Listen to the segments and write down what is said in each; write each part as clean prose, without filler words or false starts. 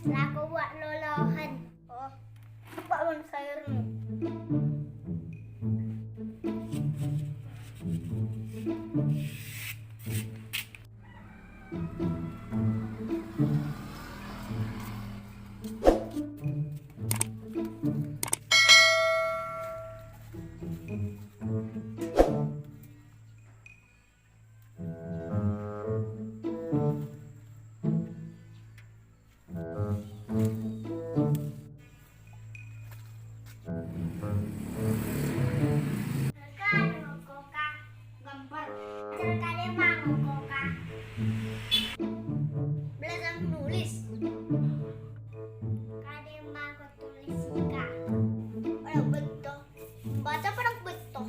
Lah aku buat lolohan. Oh, buat bang sayurmu. Belajar menulis. Kadema aku tulis kak. Orang betul. Baca orang betul.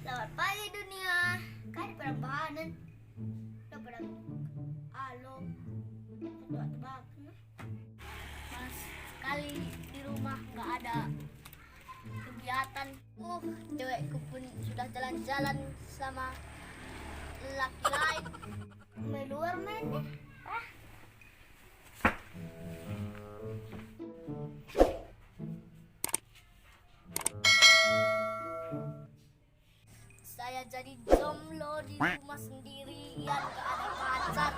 Selamat pagi dunia. Kan perbahanan. Udah pada alo. Tebak-tebakan. Mas sekali di rumah nggak ada kegiatan. Cewekku pun sudah jalan-jalan sama laki lain. Main luar main deh. Saya jadi jomblo di rumah sendirian, gak ada pacar.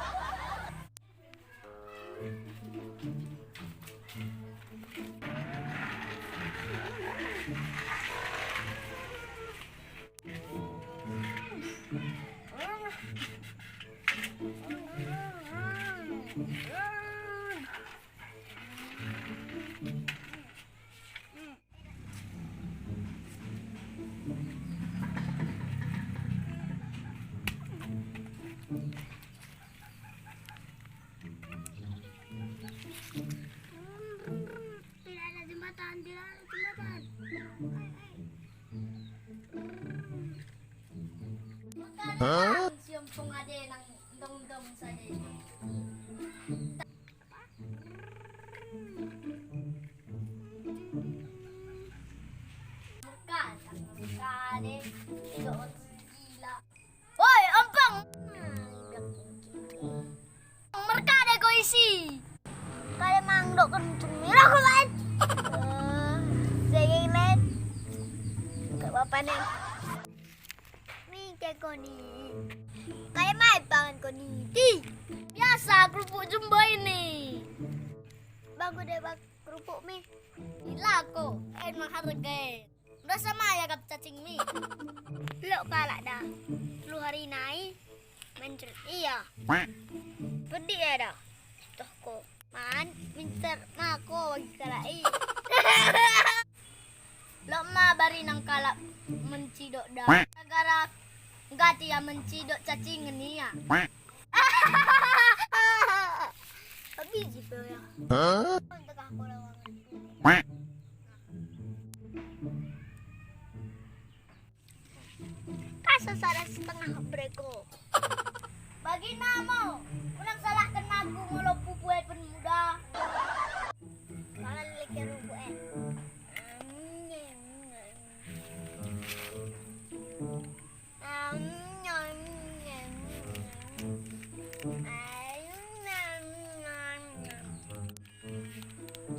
Tidak ada jembatan, tidak ada jembatan. Bukan siom pengade nang dong-dong saja ini. Bukan, pengade tidak gila. Woi, ompong. Merkade ko isi. Kaya mangdok kencung mirah ko lain. Sige lain. Gak apa-apa nih. Mike ko ni. Kaya maipangan ko ni. Di. Biasa kerupuk jumbo ini. Bago deh bag kerupuk mi. Gila ko. Mahargai. Udah sama ya kap cacing mi. Lo kalak dah. Lu hari naik. Mencret. Iya. Pedih ya dah. Tuh ko. Man, minter mako wag kalai. Lo ma bari nang kalap mencidok dah. Gara enggak dia mencidok cacing ni ya. Habis jipe ya. Untuk aku lawangan. Kasa salah setengah breko. Bagi namo, ulang salah kenaku ngolo pupuai pemuda. Kalau lekir rubuh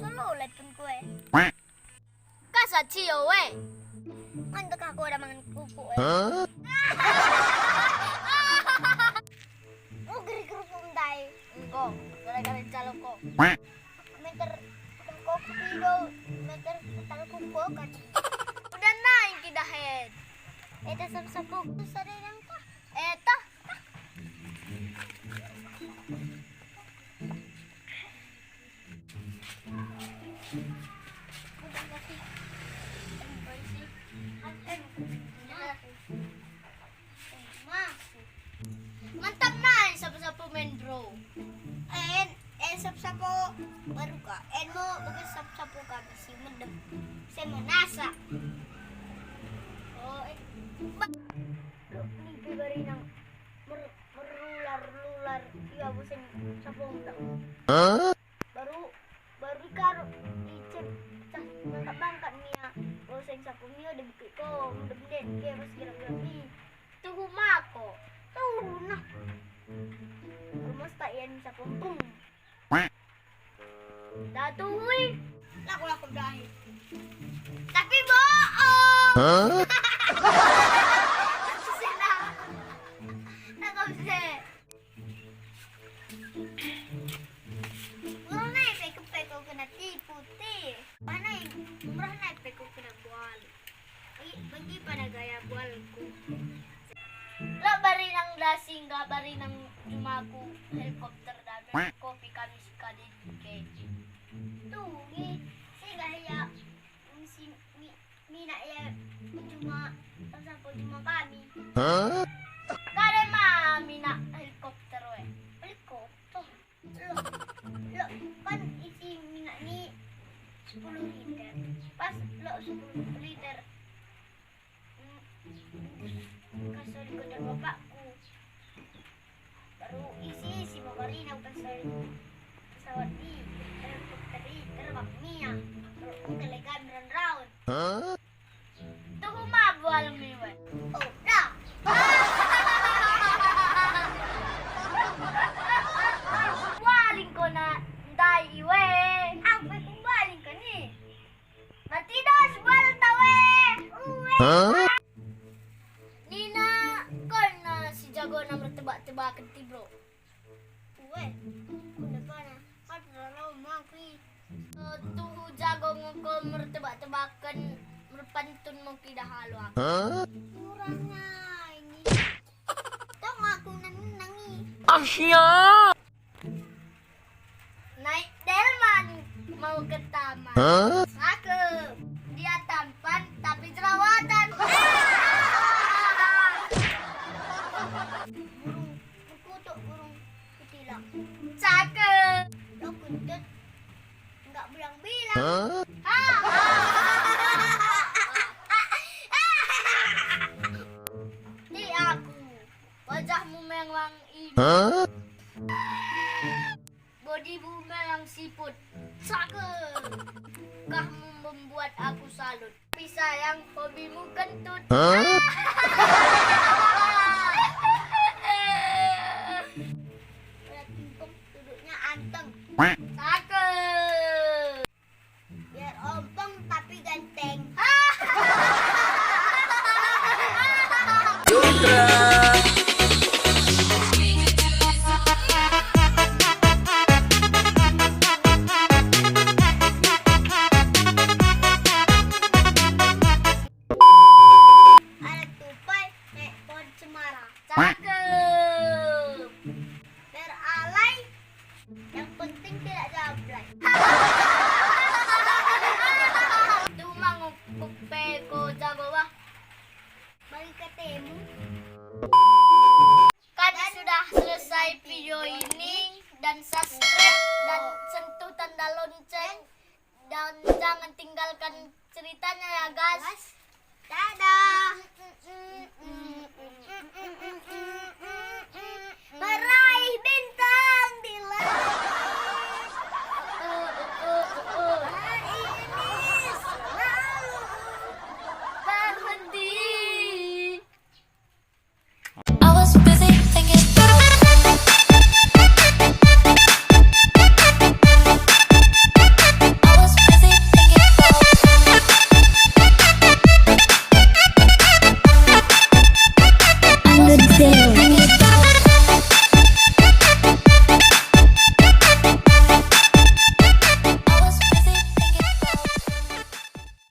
Solo letun kue. Kasa cio we. Untuk aku ada mangan kuku we. Geri kerupuk ndai. Engko, gara-gara calon ko. Meter ko pido, meter tal kuku kan. Udah naik kita head. Eta sap-sapuk sare nang ka. Eta. Mantap na sapu-sapu mendro. Sapu-sapu baru ka. Mo bagus sapu-sapu ka bisi mendem. Saya menasa. Oh, Lipi bari nang merular-lular iya bosan sapong tak. Baru karo dicek cah bangkat niya bosan sapong niya de bukit ko mudah-mudahan kaya mas kira-kira ni tuh mako tuh nah rumah tak yan sapong pung datuwi laku dahil tapi bohong. Bagi pada gaya bualku. Lah bari nang dasing ga bari nang jumaku helikopter dan kopi kami sekali ke. Tuh si gaya si mina ya cuma sampo cuma kami. Kare mah mina helikopter we. Helikopter. Lo kan isi mina ni 10 liter. Pas lo 10 liter kasar ko dan bapakku baru isi mabarina kasar pesawat di helikopter terbang Mia baru telegram dan round tuh mabual miwe oh dah waling ko na dai iwe apa kumbaling ka ni matidas bal tawe uwe Nina, kon na si Jago na mertebak-tebakan ti bro. Uwe, kuna pa na. Kadralaw maki. Tuhu Jago ko mertebak-tebakan merpantun mo kidahalo ako. Muranya ini. Tong ako nangi. Asya! Naik delman mau ke taman. Cakep. Dia tampan tapi jerawatan. Burung kutilang cakep lo kuntut nggak bilang-bilang di aku wajahmu memang ini bodimu memang siput cakep kamu membuat aku salut tapi sayang hobimu kentut duduknya anteng cakep biar ompong tapi ganteng ada tupai naik pohon cemara cakep beralai yang penting tidak jablay itu mangupuk peko Jago wah balik ke temu kan sudah selesai video ini dan subscribe dan sentuh tanda lonceng dan jangan tinggalkan ceritanya ya guys dadah